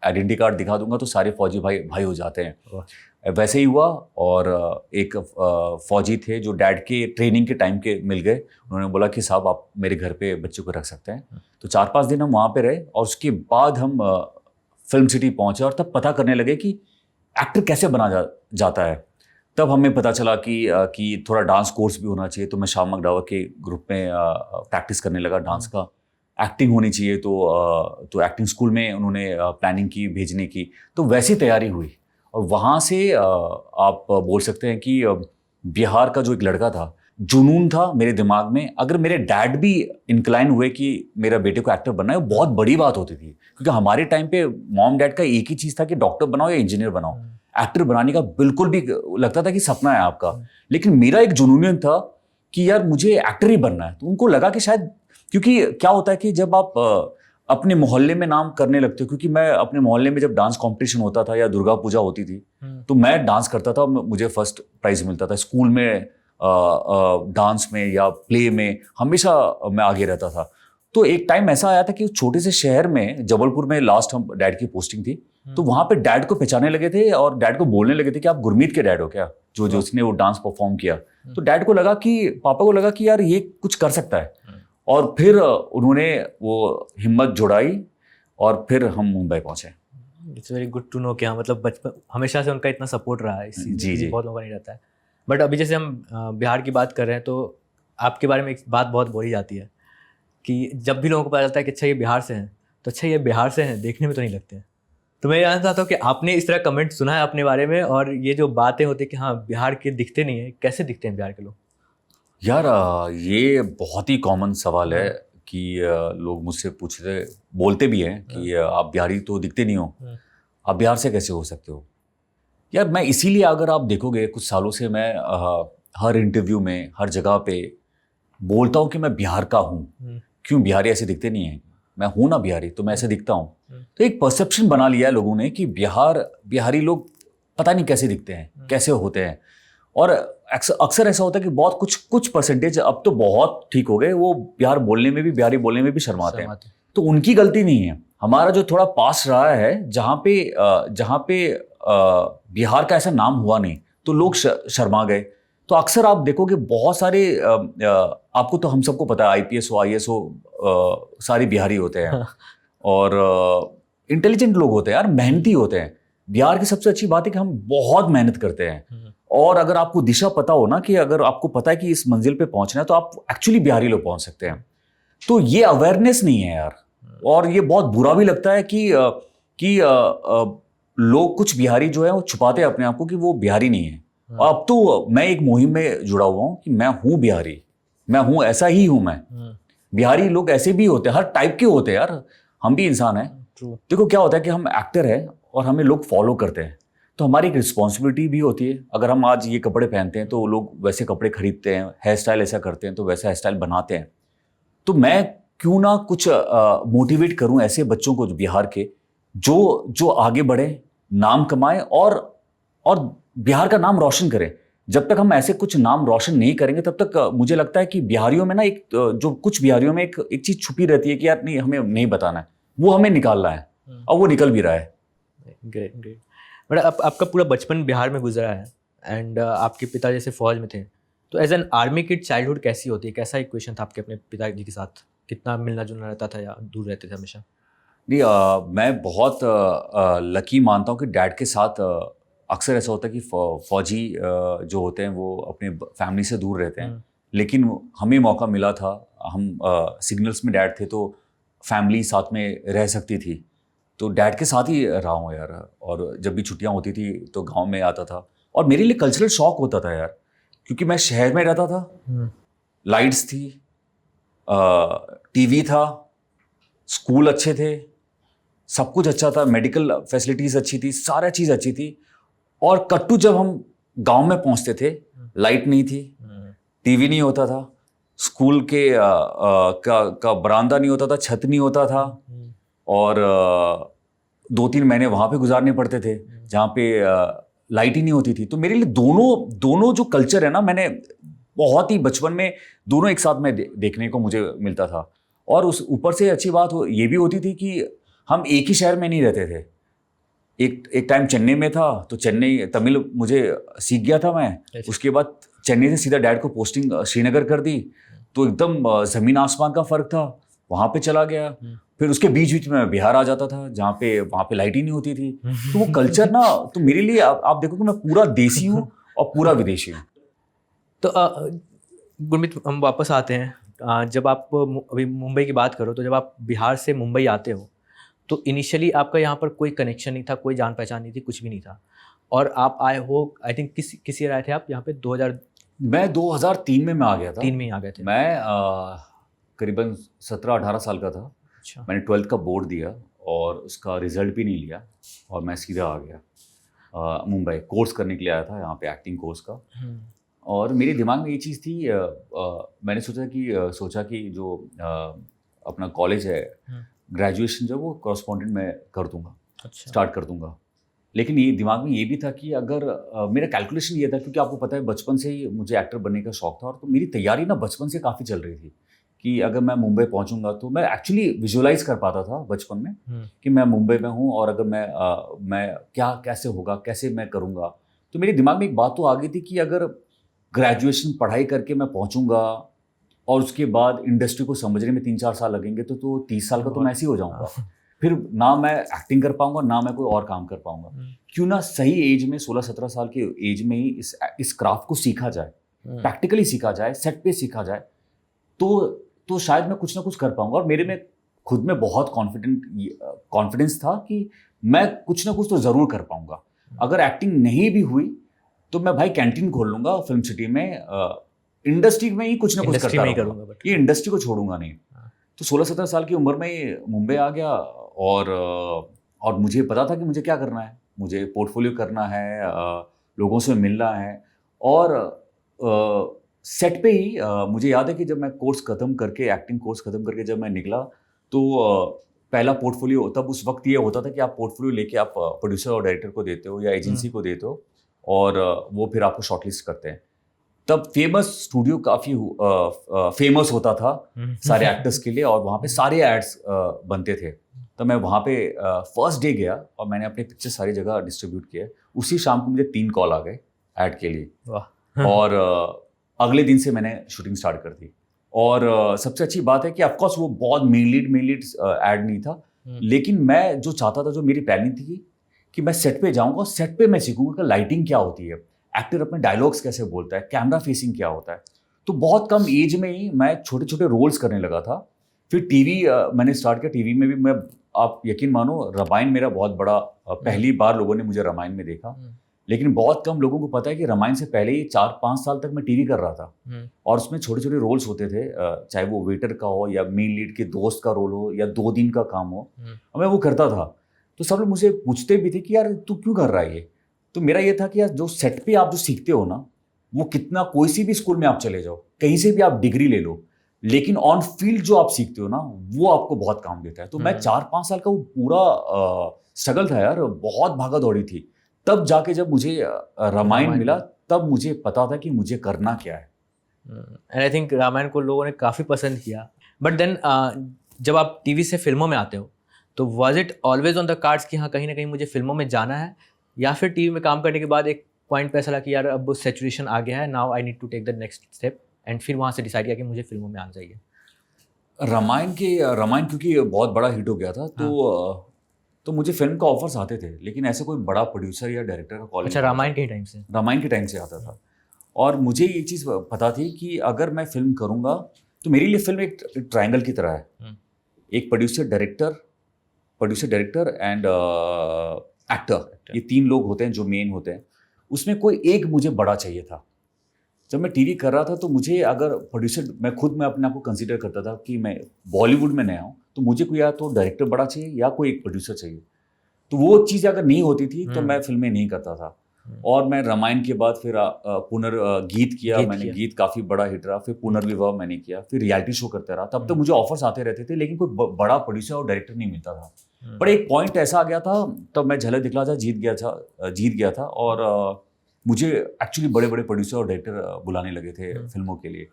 आइडेंटिटी कार्ड दिखा दूंगा तो सारे फौजी भाई हो जाते हैं। वैसे ही हुआ। और एक फौजी थे जो डैड के ट्रेनिंग के टाइम के मिल गए। उन्होंने बोला कि साहब आप मेरे घर पे बच्चे को रख सकते हैं। तो 4-5 दिन हम वहाँ पे रहे और उसके बाद हम फिल्म सिटी पहुंचे और तब पता करने लगे कि एक्टर कैसे बना जाता है। तब हमें पता चला कि थोड़ा डांस कोर्स भी होना चाहिए, तो मैं श्याम मगडावा के ग्रुप में प्रैक्टिस करने लगा डांस का। एक्टिंग होनी चाहिए तो एक्टिंग स्कूल में उन्होंने प्लानिंग की भेजने की, तो वैसी तैयारी हुई। और वहाँ से आप बोल सकते हैं कि बिहार का जो एक लड़का था, जुनून था मेरे दिमाग में। अगर मेरे डैड भी इंक्लाइन हुए कि मेरा बेटे को एक्टर बनना है, वो बहुत बड़ी बात होती थी, क्योंकि हमारे टाइम पे मॉम डैड का एक ही चीज़ था कि डॉक्टर बनाओ या इंजीनियर बनाओ। एक्टर बनाने का बिल्कुल भी लगता था कि सपना है आपका। लेकिन मेरा एक जुनून था कि यार मुझे एक्टर ही बनना है। तो उनको लगा कि शायद, क्योंकि क्या होता है कि जब आप अपने मोहल्ले में नाम करने लगते हो, क्योंकि मैं अपने मोहल्ले में जब डांस कंपटीशन होता था या दुर्गा पूजा होती थी तो मैं डांस करता था, मुझे फर्स्ट प्राइज मिलता था। स्कूल में डांस में या प्ले में हमेशा मैं आगे रहता था। तो एक टाइम ऐसा आया था कि उस छोटे से शहर में, जबलपुर में लास्ट हम डैड की पोस्टिंग थी, तो वहां पे डैड को पहचानने लगे थे और डैड को बोलने लगे थे कि आप गुरमीत के डैड हो क्या, जो उसने वो डांस परफॉर्म किया। तो डैड को लगा कि, पापा को लगा कि यार ये कुछ कर सकता है। और फिर उन्होंने वो हिम्मत जुटाई और फिर हम मुंबई पहुंचे। It's very good to know कि हाँ, मतलब बचपन हमेशा से उनका इतना सपोर्ट रहा है इस चीज़ में। जी। बहुत लोगों का नहीं रहता है। बट अभी जैसे हम बिहार की बात कर रहे हैं, तो आपके बारे में एक बात बहुत बोली जाती है कि जब भी लोगों को पता चलता है कि अच्छा ये बिहार से हैं, तो अच्छा ये बिहार से हैं, देखने में तो नहीं लगते हैं। तो मैं जानना चाहता हूँ कि आपने इस तरह कमेंट सुना है अपने बारे में, और ये जो बातें होती है कि हाँ बिहार के दिखते नहीं है, कैसे दिखते हैं बिहार के लोग? यार ये बहुत ही कॉमन सवाल है कि लोग मुझसे पूछते, बोलते भी हैं कि आप बिहारी तो दिखते नहीं हो, आप बिहार से कैसे हो सकते हो। यार मैं इसीलिए, अगर आप देखोगे कुछ सालों से मैं हर इंटरव्यू में, हर जगह पे बोलता हूँ कि मैं बिहार का हूँ। क्यों बिहारी ऐसे दिखते नहीं हैं? मैं हूँ ना बिहारी, तो मैं ऐसे दिखता हूँ। तो एक परसेप्शन बना लिया है लोगों ने कि बिहारी लोग पता नहीं कैसे दिखते हैं, कैसे होते हैं। और अक्सर ऐसा होता है कि बहुत कुछ परसेंटेज, अब तो बहुत ठीक हो गए, वो बिहारी बोलने में भी शर्माते हैं। तो उनकी गलती नहीं है। हमारा जो थोड़ा पास रहा है, जहाँ पे बिहार का ऐसा नाम हुआ नहीं, तो लोग शर्मा गए। तो अक्सर आप देखोगे बहुत सारे, आपको तो हम सबको पता है, IPS हो IAS हो, सारे बिहारी होते हैं। और इंटेलिजेंट लोग होते हैं यार, मेहनती होते हैं। बिहार की सबसे अच्छी बात है कि हम बहुत मेहनत करते हैं। और अगर आपको दिशा पता हो ना, कि अगर आपको पता है कि इस मंजिल पे पहुंचना है, तो आप एक्चुअली बिहारी लोग पहुंच सकते हैं। तो ये अवेयरनेस नहीं है यार। और ये बहुत बुरा भी लगता है कि लोग, कुछ बिहारी जो है वो छुपाते हैं अपने आप को कि वो बिहारी नहीं है। और अब तो मैं एक मुहिम में जुड़ा हुआ हूँ कि मैं हूँ बिहारी, मैं हूँ, ऐसा ही हूँ मैं। बिहारी लोग ऐसे भी होते हैं, हर टाइप के होते हैं यार, हम भी इंसान हैं। देखो क्या होता है कि हम एक्टर हैं और हमें लोग फॉलो करते हैं, तो हमारी एक रिस्पॉन्सिबिलिटी भी होती है। अगर हम आज ये कपड़े पहनते हैं तो लोग वैसे कपड़े खरीदते हैं, हेयर स्टाइल ऐसा करते हैं तो वैसा हेयर स्टाइल बनाते हैं। तो मैं क्यों ना कुछ मोटिवेट करूं ऐसे बच्चों को बिहार के, जो आगे बढ़े, नाम कमाए और बिहार का नाम रोशन करें। जब तक हम ऐसे कुछ नाम रोशन नहीं करेंगे, तब तक मुझे लगता है कि बिहारियों में ना कुछ बिहारियों में एक चीज छुपी रहती है कि यार नहीं, हमें नहीं बताना है, वो हमें निकालना है, और वो निकल भी रहा है। ग्रेट। बट आपका पूरा बचपन बिहार में गुजरा है, एंड आपके पिता जैसे फौज में थे, तो as an army kid childhood कैसी होती है? कैसा इक्वेशन था आपके अपने पिताजी के साथ? कितना मिलना जुलना रहता था या दूर रहते थे हमेशा? नहीं, मैं बहुत लकी मानता हूँ कि डैड के साथ अक्सर ऐसा होता है कि फौजी जो होते हैं वो अपने फैमिली से दूर रहते हैं। लेकिन हमें मौका मिला था, हम सिग्नल्स में डैड थे, तो फैमिली साथ में रह सकती थी। तो डैड के साथ ही रहा हूँ यार। और जब भी छुट्टियाँ होती थी तो गांव में आता था, और मेरे लिए कल्चरल शॉक होता था यार, क्योंकि मैं शहर में रहता था, लाइट्स थी, TV था, स्कूल अच्छे थे, सब कुछ अच्छा था, मेडिकल फैसिलिटीज़ अच्छी थी, सारा चीज़ अच्छी थी। और कट्टू जब हम गांव में पहुंचते थे, लाइट नहीं थी, TV नहीं होता था, स्कूल के का बरामदा नहीं होता था, छत नहीं होता था, और 2-3 महीने वहाँ पे गुजारने पड़ते थे जहाँ पे लाइट ही नहीं होती थी। तो मेरे लिए दोनों जो कल्चर है ना, मैंने बहुत ही बचपन में दोनों एक साथ में देखने को मुझे मिलता था। और उस ऊपर से अच्छी बात ये भी होती थी कि हम एक ही शहर में नहीं रहते थे। एक टाइम चेन्नई में था, तो चेन्नई तमिल मुझे सीख गया था मैं। उसके बाद चेन्नई से सीधा डैड को पोस्टिंग श्रीनगर कर दी, तो एकदम ज़मीन आसमान का फ़र्क था। वहाँ पे चला गया। फिर उसके बीच बीच में बिहार आ जाता था, जहाँ पे वहाँ पे लाइट ही नहीं होती थी। तो वो कल्चर ना, तो मेरे लिए आप देखो कि मैं पूरा देसी हूँ और पूरा विदेशी हूँ। तो गुरमीत, हम वापस आते हैं। जब आप अभी मुंबई की बात करो, तो जब आप बिहार से मुंबई आते हो तो इनिशियली आपका यहाँ पर कोई कनेक्शन नहीं था, कोई जान पहचान नहीं थी, कुछ भी नहीं था, और आप आए हो, आई थिंक किस ईयर आए थे आप यहाँ पे? 2003 मैं 2003 में आ गया था। में ही आ गए थे। मैं करीबन 17-18 साल का था। अच्छा। मैंने 12th का बोर्ड दिया और उसका रिजल्ट भी नहीं लिया और मैं सीधा आ गया मुंबई। कोर्स करने के लिए आया था यहाँ पे, एक्टिंग कोर्स का। और मेरे दिमाग में ये चीज़ थी, मैंने सोचा कि जो अपना कॉलेज है, ग्रेजुएशन जो वो कॉरेस्पॉन्डेंट में कर दूंगा, स्टार्ट कर दूंगा। लेकिन ये दिमाग में ये भी था कि अगर मेरा कैलकुलेशन ये था, क्योंकि आपको पता है बचपन से ही मुझे एक्टर बनने का शौक था, और तो मेरी तैयारी ना बचपन से काफ़ी चल रही थी कि अगर मैं मुंबई पहुंचूंगा तो मैं एक्चुअली विजुअलाइज कर पाता था बचपन में कि मैं मुंबई में हूँ और अगर मैं कैसे होगा, कैसे मैं करूँगा। तो मेरे दिमाग में एक बात तो आ गई थी कि अगर ग्रेजुएशन पढ़ाई करके मैं पहुँचूंगा और उसके बाद इंडस्ट्री को समझने में 3-4 साल लगेंगे तो 30 साल का तो मैं ऐसे ही हो जाऊँगा। फिर ना मैं एक्टिंग कर पाऊंगा, ना मैं कोई और काम कर पाऊंगा। क्यों ना सही एज में, 16-17 साल के एज में ही इस क्राफ्ट को सीखा जाए, प्रैक्टिकली सीखा जाए, सेट पे सीखा जाए, तो शायद मैं कुछ ना कुछ कर पाऊंगा। और मेरे में खुद में बहुत कॉन्फिडेंस था कि मैं कुछ ना कुछ तो ज़रूर कर पाऊंगा। अगर एक्टिंग नहीं भी हुई तो मैं भाई कैंटीन खोल लूंगा फिल्म सिटी में, इंडस्ट्री में ही कुछ ना कुछ करता रहूंगा, ये इंडस्ट्री को छोड़ूंगा नहीं। तो 16-17 साल की उम्र में मुंबई आ गया और मुझे पता था कि मुझे क्या करना है। मुझे पोर्टफोलियो करना है, लोगों से मिलना है। और सेट पे ही मुझे याद है कि जब मैं कोर्स ख़त्म करके, एक्टिंग कोर्स ख़त्म करके जब मैं निकला तो पहला पोर्टफोलियो, तब उस वक्त ये होता था कि आप पोर्टफोलियो लेके आप प्रोड्यूसर और डायरेक्टर को देते हो या एजेंसी को देते हो और वो फिर आपको शॉर्टलिस्ट करते हैं। तब फेमस स्टूडियो काफ़ी फेमस होता था सारे एक्टर्स के लिए और वहाँ पे सारे एड्स बनते थे। तो मैं वहाँ पे फर्स्ट डे गया और मैंने अपने पिक्चर सारी जगह डिस्ट्रीब्यूट किए। उसी शाम को मुझे 3 कॉल आ गए ऐड के लिए और अगले दिन से मैंने शूटिंग स्टार्ट कर दी। और सबसे अच्छी बात है कि ऑफकोर्स वो बहुत मेन लीड ऐड नहीं था, लेकिन मैं जो चाहता था, जो मेरी प्लानिंग थी कि मैं सेट पे जाऊँगा, सेट पे मैं सीखूंगा कि लाइटिंग क्या होती है, एक्टर अपने डायलॉग्स कैसे बोलता है, कैमरा फेसिंग क्या होता है। तो बहुत कम एज में ही मैं छोटे छोटे रोल्स करने लगा था। फिर टीवी मैंने स्टार्ट किया। टीवी में भी मैं, आप यकीन मानो, रामायण मेरा बहुत बड़ा, पहली बार लोगों ने मुझे रामायण में देखा। लेकिन बहुत कम लोगों को पता है कि रामायण से पहले ही 4-5 साल तक मैं टीवी कर रहा था और उसमें छोटे छोटे रोल्स होते थे, चाहे वो वेटर का हो या मेन लीड के दोस्त का रोल हो या 2 दिन का काम हो, मैं वो करता था। तो सब लोग मुझे पूछते भी थे कि यार तू क्यों कर रहा है ये। तो मेरा ये था कि यार जो सेट पे आप जो सीखते हो ना, वो कितना, कोई सी भी स्कूल में आप चले जाओ, कहीं से भी आप डिग्री ले लो, लेकिन ऑन फील्ड जो आप सीखते हो ना, वो आपको बहुत काम देता है। तो मैं 4-5 साल का वो पूरा स्ट्रगल था यार, बहुत भागा दौड़ी थी। तब जाके जब मुझे रामायण मिला, तब मुझे पता था कि मुझे करना क्या है। एंड आई थिंक रामायण को लोगों ने काफ़ी पसंद किया। बट देन जब आप टीवी से फिल्मों में आते हो तो was it always on the cards कि हाँ कहीं ना कहीं मुझे फिल्मों में जाना है, या फिर टीवी में काम करने के बाद एक पॉइंट पे ऐसा लगा कि यार अब सैचुरेशन आ गया है, now I need to take the next step, and फिर वहाँ से डिसाइड किया कि मुझे फिल्मों में आना चाहिए? रामायण क्योंकि बहुत बड़ा हिट हो गया था, तो मुझे फिल्म का ऑफर्स आते थे, लेकिन ऐसे कोई बड़ा प्रोड्यूसर या डायरेक्टर का कॉल। अच्छा, रामायण के टाइम से आता था। और मुझे ये चीज़ पता थी कि अगर मैं फिल्म करूँगा तो मेरे लिए फिल्म एक ट्रायंगल की तरह है। एक प्रोड्यूसर डायरेक्टर एंड एक्टर, ये 3 लोग होते हैं जो मेन होते हैं। उसमें कोई एक मुझे बड़ा चाहिए था। जब मैं टीवी कर रहा था तो मुझे, अगर प्रोड्यूसर, मैं अपने आप को कंसीडर करता था कि मैं बॉलीवुड में नया हूँ, तो मुझे कोई या तो डायरेक्टर बड़ा चाहिए या कोई एक प्रोड्यूसर चाहिए। तो वो चीज़ अगर नहीं होती थी तो मैं फिल्में नहीं करता था। और मैं रामायण के बाद फिर पुनर्गीत किया मैंने। गीत काफ़ी बड़ा हिट रहा। फिर पुनर्विवाह मैंने किया। फिर रियलिटी शो करता रहा। तब तक मुझे ऑफर्स आते रहते थे, लेकिन कोई बड़ा प्रोड्यूसर और डायरेक्टर नहीं मिलता था। पर एक पॉइंट ऐसा आ गया था, तब मैं झलक दिखला था, जीत गया था और मुझे एक्चुअली बड़े बड़े प्रोड्यूसर और डायरेक्टर बुलाने लगे थे फिल्मों के लिए।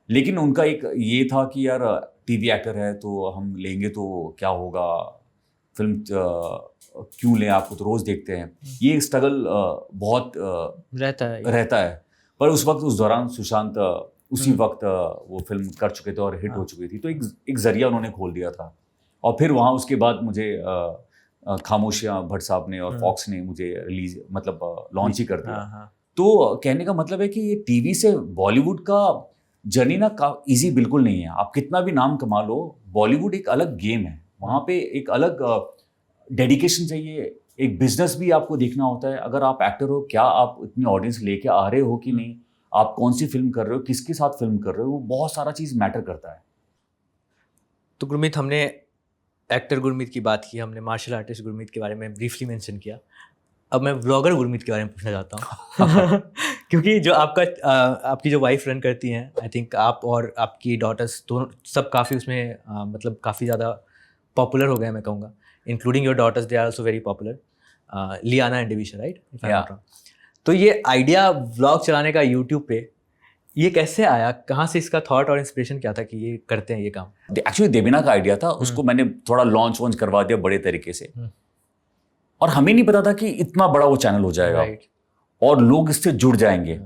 लेकिन उनका एक ये था कि यार टीवी एक्टर है तो हम लेंगे तो क्या होगा, फिल्म क्यों लें, आपको तो रोज़ देखते हैं। ये स्ट्रगल बहुत रहता है। पर उस दौरान सुशांत उसी वक्त वो फिल्म कर चुके थे और हिट हो चुकी थी, तो एक जरिया उन्होंने खोल दिया था। और फिर वहाँ उसके बाद मुझे खामोशियाँ भट्ट साहब ने और फॉक्स ने मुझे रिलीज मतलब लॉन्च ही कर दिया। तो कहने का मतलब है कि ये टीवी से बॉलीवुड का जर्नी ना इजी बिल्कुल नहीं है। आप कितना भी नाम कमा लो, बॉलीवुड एक अलग गेम है, वहाँ पे एक अलग डेडिकेशन चाहिए, एक बिजनेस भी आपको देखना होता है। अगर आप एक्टर हो, क्या आप इतनी ऑडियंस लेके आ रहे हो कि नहीं, आप कौन सी फिल्म कर रहे हो, किसके साथ फिल्म कर रहे हो, वो बहुत सारा चीज़ मैटर करता है। तो गुरमीत, हमने एक्टर गुरमीत की बात की, हमने मार्शल आर्टिस्ट गुरमीत के बारे में ब्रीफली मेंशन किया। अब मैं व्लॉगर गुरमीत के बारे में पूछना चाहता हूँ क्योंकि जो आपकी जो वाइफ रन करती हैं, आई थिंक आप और आपकी डॉटर्स दोनों सब काफ़ी उसमें मतलब काफ़ी ज़्यादा पॉपुलर हो गए, मैं कहूँगा, including your daughters, they are also very popular, Lianna and Divisha, right? तो ये आइडिया व्लॉग चलाने का यूट्यूब पे, ये कैसे आया? कहाँ से इसका थॉट और इंस्पिरेशन क्या था कि ये करते हैं ये काम? एक्चुअली देवीना का आइडिया था, उसको मैंने थोड़ा लॉन्च वॉन्च करवा दिया बड़े तरीके से, और हमें नहीं पता था कि इतना बड़ा वो चैनल हो जाएगा और लोग इससे जुड़ जाएंगे।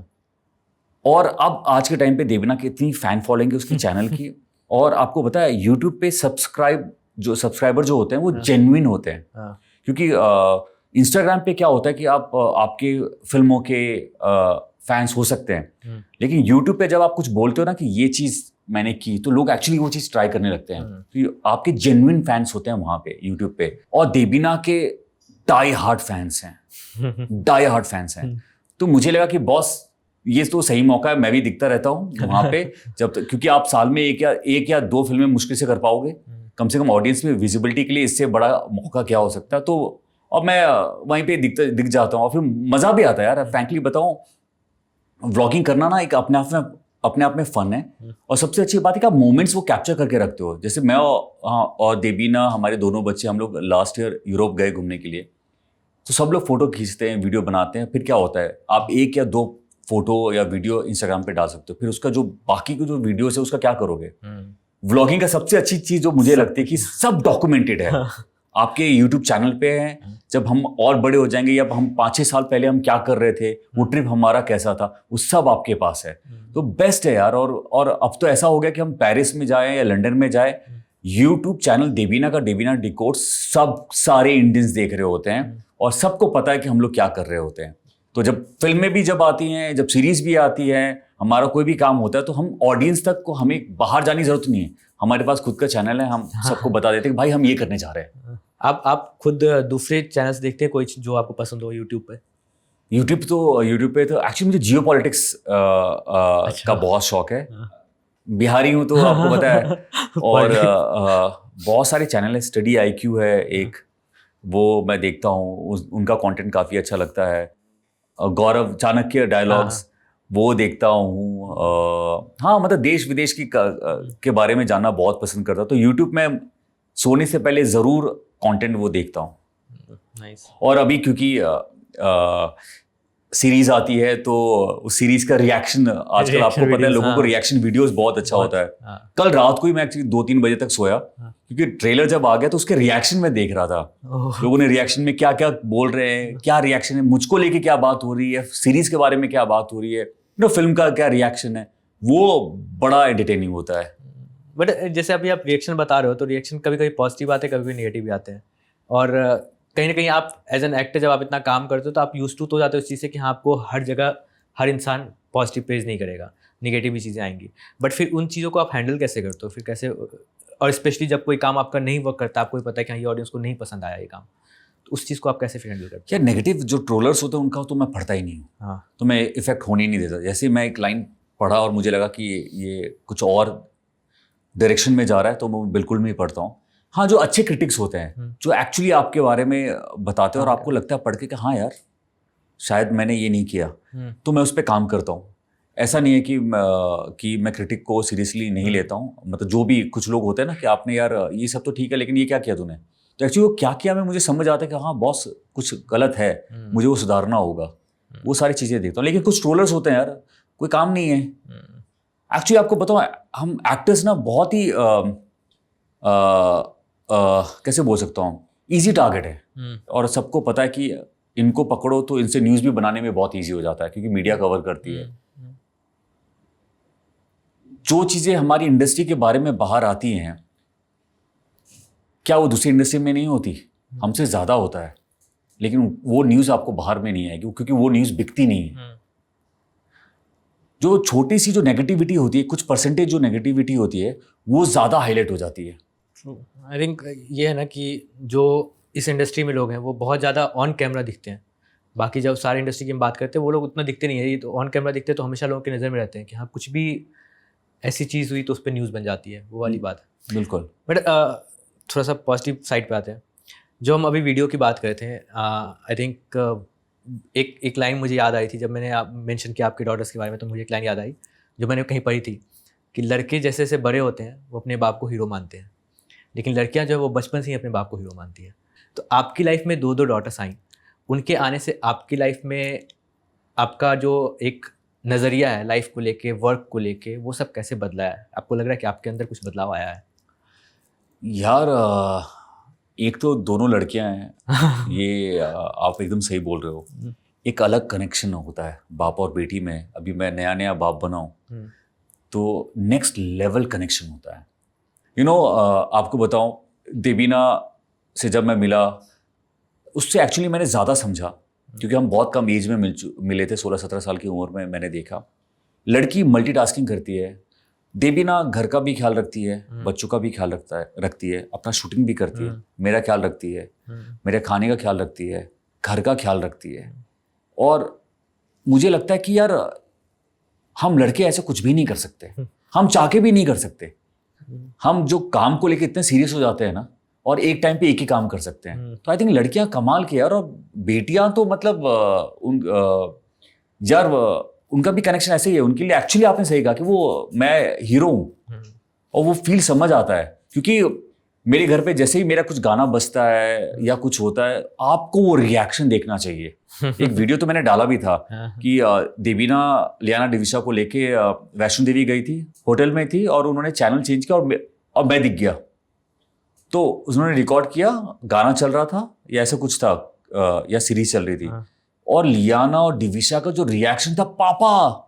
और अब आज के टाइम पे देवीना की इतनी फैन फॉलोइंग है उसकी चैनल की, और आपको पता है यूट्यूब पे सब्सक्राइबर जो होते हैं वो जेन्युइन होते हैं, क्योंकि इंस्टाग्राम पे क्या होता है कि आप आपके फिल्मों के फैंस हो सकते हैं, लेकिन यूट्यूब पे जब आप कुछ बोलते हो ना कि ये चीज़ मैंने की, तो लोग एक्चुअली वो चीज़ ट्राई करने लगते हैं, तो आपके जेन्युइन फैंस होते हैं वहाँ पे यूट्यूब पे। और देवीना के डाई हार्ड फैंस हैं, तो मुझे लगा कि बॉस ये तो सही मौका है, मैं भी दिखता रहता हूँ वहाँ पे जब तक, क्योंकि आप साल में एक या दो फिल्में मुश्किल से कर पाओगे, कम से कम ऑडियंस में विजिबिलिटी के लिए इससे बड़ा मौका क्या हो सकता है। तो और मैं वहीं पे दिख जाता हूँ, और फिर मज़ा भी आता है यार। फ्रैंकली बताऊँ, व्लॉगिंग करना ना एक अपने आप में फन है, और सबसे अच्छी बात है कि आप मोमेंट्स वो कैप्चर करके रखते हो। जैसे मैं और देवीना, हमारे दोनों बच्चे, हम लोग लास्ट ईयर यूरोप गए घूमने के लिए, तो सब लोग फोटो खींचते हैं, वीडियो बनाते हैं। फिर क्या होता है, आप एक या दो फोटो या वीडियो इंस्टाग्राम पे डाल सकते हो, फिर उसका जो बाकी की जो वीडियोस है उसका क्या करोगे? व्लॉगिंग का सबसे अच्छी चीज़ जो मुझे लगती है कि सब डॉक्यूमेंटेड है, आपके यूट्यूब चैनल पे है। जब हम और बड़े हो जाएंगे, या हम 5-6 साल पहले हम क्या कर रहे थे, वो ट्रिप हमारा कैसा था, वो सब आपके पास है। तो बेस्ट है यार। और अब तो ऐसा हो गया कि हम पेरिस में जाएं या लंदन में जाएं, यूट्यूब चैनल देवीना का, देवीना डिकोड, सब सारे इंडियंस देख रहे होते हैं, और सबको पता है कि हम लोग क्या कर रहे होते हैं। तो जब फिल्में भी जब आती हैं, जब सीरीज भी आती है, हमारा कोई भी काम होता है, तो हम ऑडियंस तक को, हमें बाहर जाने की जरूरत नहीं है, हमारे पास खुद का चैनल है, हम सबको बता देते हैं कि भाई हम ये करने जा रहे हैं। आप खुद दूसरे चैनल्स देखते हैं कोई जो आपको पसंद हो यूट्यूब पे? यूट्यूब पे तो एक्चुअली मुझे जियो पॉलिटिक्स का बहुत शौक है। बिहारी हूँ तो आपको पता है, और बहुत सारे चैनल है। स्टडी IQ है एक, वो मैं देखता हूँ, उनका कंटेंट काफ़ी अच्छा लगता है। गौरव चाणक्य डायलॉग्स वो देखता हूँ। हाँ, मतलब देश विदेश के बारे में जानना बहुत पसंद करता हूँ, तो यूट्यूब में सोने से पहले ज़रूर कंटेंट वो देखता हूँ। नाइस। और अभी क्योंकि सीरीज आती है, तो उस सीरीज का रिएक्शन आजकल आपको पता है, लोगों को रिएक्शन वीडियोस बहुत अच्छा होता है। कल रात को ही मैं एक्चुअली 2-3 बजे तक सोया, क्योंकि ट्रेलर जब आ गया तो उसके रिएक्शन में देख रहा था, लोगों ने रिएक्शन में क्या क्या बोल रहे हैं, क्या रिएक्शन है, मुझको लेके क्या बात हो रही है, सीरीज के बारे में क्या बात हो रही है, फिल्म का क्या रिएक्शन है, वो बड़ा एंटरटेनिंग होता है। बट जैसे अभी आप रिएक्शन बता रहे हो, तो रिएक्शन कभी कभी पॉजिटिव आते हैं, कभी कभी नेगेटिव भी आते हैं, और कहीं ना कहीं आप एज एन एक्टर जब आप इतना काम करते हो, तो आप यूज टू तो जाते हो इस चीज़ से कि हाँ, आपको हर जगह हर इंसान पॉजिटिव पेज नहीं करेगा, नेगेटिव भी चीज़ें आएंगी। बट फिर उन चीज़ों को आप हैंडल कैसे करते हो? फिर कैसे, और स्पेशली जब कोई काम आपका नहीं वर्क करता, आपको पता है कि हाँ, ये ऑडियंस को नहीं पसंद आया ये काम, तो उस चीज़ को आप कैसे फिर हैंडल करते हो? क्या नेगेटिव जो ट्रोलर्स होते हैं उनका तो मैं पढ़ता ही नहीं हूँ। हाँ, तो मैं इफेक्ट होने नहीं देता। जैसे मैं एक लाइन पढ़ा और मुझे लगा कि ये कुछ और डायरेक्शन में जा रहा है, तो मैं बिल्कुल नहीं पढ़ता हूँ। हाँ, जो अच्छे क्रिटिक्स होते हैं, जो एक्चुअली आपके बारे में बताते हैं और आपको लगता है पढ़ के कि हाँ यार, शायद मैंने ये नहीं किया, तो मैं उस पर काम करता हूँ। ऐसा नहीं है कि मैं क्रिटिक को सीरियसली नहीं लेता हूँ। मतलब जो भी कुछ लोग होते हैं ना कि आपने यार ये सब तो ठीक है, लेकिन ये क्या किया तूने, तो एक्चुअली वो क्या किया मैं मुझे समझ आता है कि हाँ बॉस कुछ गलत है, मुझे वो सुधारना होगा, वो सारी चीज़ें देखता हूँ। लेकिन कुछ ट्रोलर्स होते हैं यार, कोई काम नहीं है। एक्चुअली आपको बताऊँ, हम एक्टर्स ना बहुत ही कैसे बोल सकता हूँ, ईजी टारगेट है, और सबको पता है कि इनको पकड़ो तो इनसे न्यूज़ भी बनाने में बहुत ईजी हो जाता है, क्योंकि मीडिया कवर करती है। जो चीज़ें हमारी इंडस्ट्री के बारे में बाहर आती हैं, क्या वो दूसरी इंडस्ट्री में नहीं होती? हमसे ज़्यादा होता है, लेकिन वो न्यूज़ आपको बाहर में नहीं आएगी क्योंकि वो न्यूज़ बिकती नहीं है। जो छोटी सी जो नेगेटिविटी होती है, कुछ परसेंटेज जो नेगेटिविटी होती है, वो ज़्यादा हाईलाइट हो जाती है। आई थिंक ये है ना कि जो इस इंडस्ट्री में लोग हैं वो बहुत ज़्यादा ऑन कैमरा दिखते हैं। बाकी जब सारी इंडस्ट्री की हम बात करते हैं वो लोग उतना दिखते नहीं है, ये तो ऑन कैमरा दिखते हैं तो हमेशा लोगों की नज़र में रहते हैं कि हाँ कुछ भी ऐसी चीज़ हुई तो उस पर न्यूज़ बन जाती है, वो वाली बात है। बिल्कुल। बट थोड़ा सा पॉजिटिव साइड पे आते हैं। जो हम अभी वीडियो की बात कर रहे थे, आई थिंक एक लाइन मुझे याद आई थी जब मैंने आप मेंशन किया आपके डॉटर्स के बारे में, तो मुझे एक लाइन याद आई जो मैंने कहीं पढ़ी थी कि लड़के जैसे जैसे बड़े होते हैं वो अपने बाप को हीरो मानते हैं, लेकिन लड़कियां जो है वो बचपन से ही अपने बाप को हीरो मानती हैं। तो आपकी लाइफ में दो डॉटर्स आई, उनके आने से आपकी लाइफ में आपका जो एक नज़रिया है लाइफ को लेके, वर्क को लेके, वो सब कैसे बदला है? आपको लग रहा है कि आपके अंदर कुछ बदलाव आया है? यार एक तो दोनों लड़कियां हैं, ये आप एकदम सही बोल रहे हो। एक अलग कनेक्शन होता है बाप और बेटी में। अभी मैं नया नया बाप बना हूँ तो नेक्स्ट लेवल कनेक्शन होता है। आपको बताऊं, देबीना से जब मैं मिला उससे एक्चुअली मैंने ज़्यादा समझा, क्योंकि हम बहुत कम एज में मिले थे। 16-17 साल की उम्र में मैंने देखा लड़की मल्टीटास्किंग करती है। देबीना घर का भी ख्याल रखती है, बच्चों का भी ख्याल रखती है, अपना शूटिंग भी करती है, मेरा ख्याल रखती है, मेरे खाने का ख्याल रखती है, घर का ख्याल रखती है। और मुझे लगता है कि यार हम लड़के ऐसे कुछ भी नहीं कर सकते, हम चाह के भी नहीं कर सकते। हम जो काम को लेकर इतने सीरियस हो जाते हैं ना, और एक टाइम पे एक ही काम कर सकते हैं। तो आई थिंक लड़कियां कमाल की यार, और बेटियां तो मतलब उनका भी कनेक्शन ऐसे ही है। उनके लिए एक्चुअली आपने सही कहा कि वो मैं हीरो हूँ, और वो फील समझ आता है। क्योंकि मेरे घर पे जैसे ही मेरा कुछ गाना बजता है या कुछ होता है, आपको वो रिएक्शन देखना चाहिए। एक वीडियो तो मैंने डाला भी था कि देबीना लियाना डिविशा को लेके वैष्णो देवी गई थी, होटल में थी, और उन्होंने चैनल चेंज किया और मैं दिख गया। तो उन्होंने रिकॉर्ड किया, गाना चल रहा था या ऐसा कुछ था, या सीरीज चल रही थी, और लियाना और डिविशा का जो रिएक्शन था, पापा,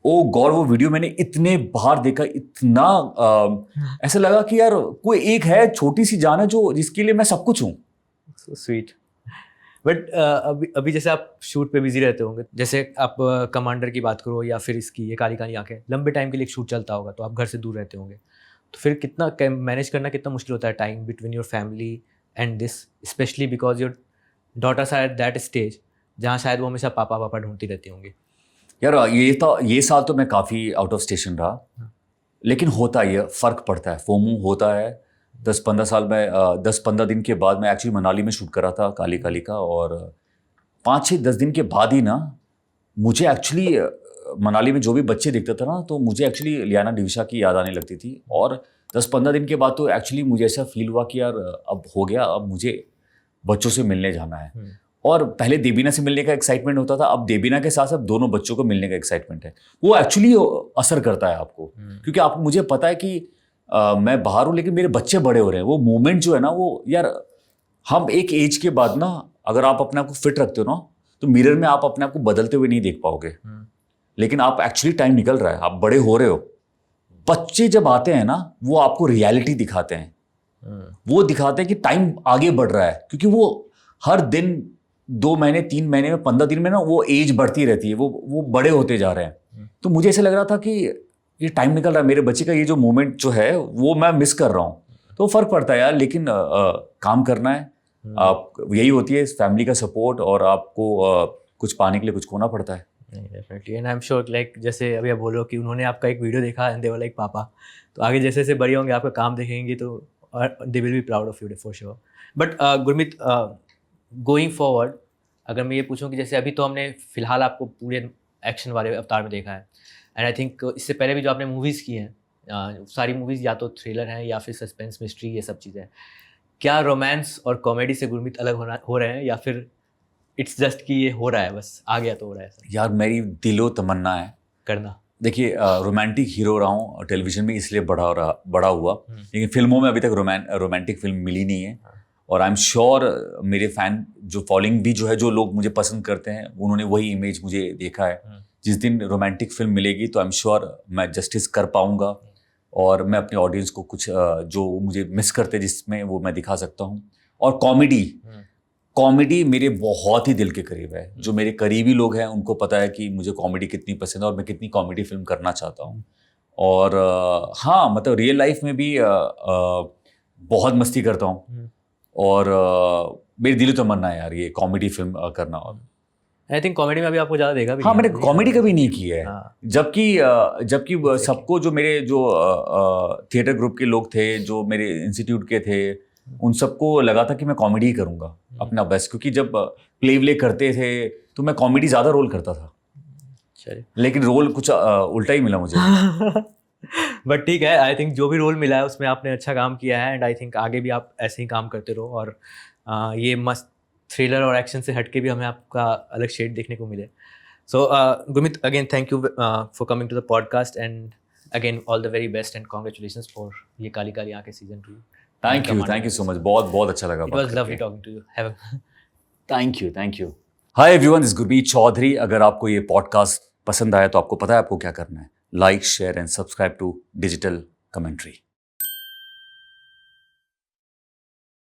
ओ गॉड, वो वीडियो मैंने इतने बार देखा, इतना ऐसा लगा कि यार कोई एक है, छोटी सी जान है जो जिसके लिए मैं सब कुछ हूँ। So sweet. बट अभी जैसे आप शूट पे बिजी रहते होंगे, जैसे आप कमांडर की बात करो या फिर इसकी ये काली काली आंखें, लंबे टाइम के लिए शूट चलता होगा तो आप घर से दूर रहते होंगे, तो फिर कितना मैनेज करना कितना मुश्किल होता है time between your family and this, specially because your daughters are at that stage जहाँ शायद वो हमेशा पापा पापा ढूंढती रहती होंगी। यार ये साल तो मैं काफ़ी आउट ऑफ स्टेशन रहा, लेकिन होता है, ये फ़र्क पड़ता है, फोमो होता है। 10-15 दिन के बाद मैं एक्चुअली मनाली में शूट करा था काली काली का, और 5-6-10 दिन के बाद ही ना मुझे एक्चुअली मनाली में जो भी बच्चे दिखते थे ना, तो मुझे एक्चुअली लियाना डिविशा की याद आने लगती थी। और 10-15 दिन के बाद तो एक्चुअली मुझे ऐसा फील हुआ कि यार अब हो गया, अब मुझे बच्चों से मिलने जाना है। और पहले देबीना से मिलने का एक्साइटमेंट होता था, अब देबीना के साथ साथ दोनों बच्चों को मिलने का एक्साइटमेंट है। वो एक्चुअली असर करता है आपको, क्योंकि आप, मुझे पता है कि मैं बाहर हूँ लेकिन मेरे बच्चे बड़े हो रहे हैं। वो मोमेंट जो है ना, वो यार हम एक एज के बाद ना, अगर आप अपने आप को फिट रखते हो ना, तो मिरर में आप अपने आप को बदलते हुए नहीं देख पाओगे। लेकिन आप एक्चुअली टाइम निकल रहा है, आप बड़े हो रहे हो। बच्चे जब आते हैं ना, वो आपको रियलिटी दिखाते हैं, वो दिखाते हैं कि टाइम आगे बढ़ रहा है, क्योंकि वो हर दिन 2 महीने 3 महीने में 15 दिन में ना वो एज बढ़ती रहती है, वो बड़े होते जा रहे हैं। तो मुझे ऐसा लग रहा था कि ये टाइम निकल रहा है, मेरे बच्चे का ये जो मोमेंट जो है वो मैं मिस कर रहा हूँ। तो फर्क पड़ता है यार, लेकिन काम करना है, आप यही होती है फैमिली का सपोर्ट, और आपको कुछ पाने के लिए कुछ खोना पड़ता है। Definitely, and I am sure like जैसे अभी आप बोल रहे हो कि उन्होंने आपका एक वीडियो देखा एंड दे वर लाइक पापा, तो आगे जैसे जैसे बड़े होंगे आपका काम देखेंगे तो they will be proud of you for sure. But Gurmeet, going forward, अगर मैं ये पूछूं कि जैसे अभी तो हमने फिलहाल आपको पूरे एक्शन वाले अवतार में देखा है, एंड आई थिंक इससे पहले भी जो आपने मूवीज़ की हैं, सारी मूवीज़ या तो थ्रिलर हैं या फिर सस्पेंस मिस्ट्री, ये सब चीज़ें, क्या रोमांस और कॉमेडी से गुरमीत अलग हो रहे हैं, या फिर इट्स जस्ट कि ये हो रहा है, बस आ गया तो हो रहा है? यार मेरी दिलो तमन्ना है करना। देखिए, रोमांटिक हीरो रहा हूँ टेलीविजन में, इसलिए बड़ा हुआ, लेकिन फिल्मों में अभी तक रोमांटिक फिल्म मिली नहीं है। और आई एम श्योर मेरे फैन जो फॉलोइंग भी जो है, जो लोग मुझे पसंद करते हैं, उन्होंने वही इमेज मुझे देखा है जिस दिन रोमांटिक फिल्म मिलेगी तो आई एम श्योर मैं जस्टिस कर पाऊंगा और मैं अपने ऑडियंस को कुछ जो मुझे मिस करते जिसमें वो मैं दिखा सकता हूँ। और कॉमेडी मेरे बहुत ही दिल के करीब है। जो मेरे करीबी लोग हैं उनको पता है कि मुझे कॉमेडी कितनी पसंद है और मैं कितनी कॉमेडी फिल्म करना चाहता हूँ। और हाँ, मतलब रियल लाइफ में भी बहुत मस्ती करता हूँ और मेरी दिली तमन्ना है यार ये कॉमेडी फिल्म करना। और आई थिंक कॉमेडी में अभी आपको ज़्यादा देखा भी हाँ, नहीं मैंने कॉमेडी कभी नहीं की है। हाँ। जबकि सबको जो मेरे जो थिएटर ग्रुप के लोग थे, जो मेरे इंस्टीट्यूट के थे, उन सबको लगा था कि मैं कॉमेडी ही करूँगा अपना बेस्ट, क्योंकि जब प्ले करते थे तो मैं कॉमेडी ज़्यादा रोल करता था, लेकिन रोल कुछ उल्टा ही मिला मुझे। बट ठीक है, आई थिंक जो भी रोल मिला है उसमें आपने अच्छा काम किया है एंड आई थिंक आगे भी आप ऐसे ही काम करते रहो और ये मस्त थ्रिलर और एक्शन से हटके भी हमें आपका अलग शेड देखने को मिले। So Gurmeet, again thank you for coming to the podcast and again all the very best and congratulations for ये Kaali Kaali Aankhein season 2। Thank you so much, बहुत अच्छा लगा। It was lovely talking to you. Thank you. Hi everyone, this is Gurmeet Choudhary. अगर आपको ये podcast पसंद आया तो आपको पता है आपको क्या करना है। Like, share and subscribe to digital commentary.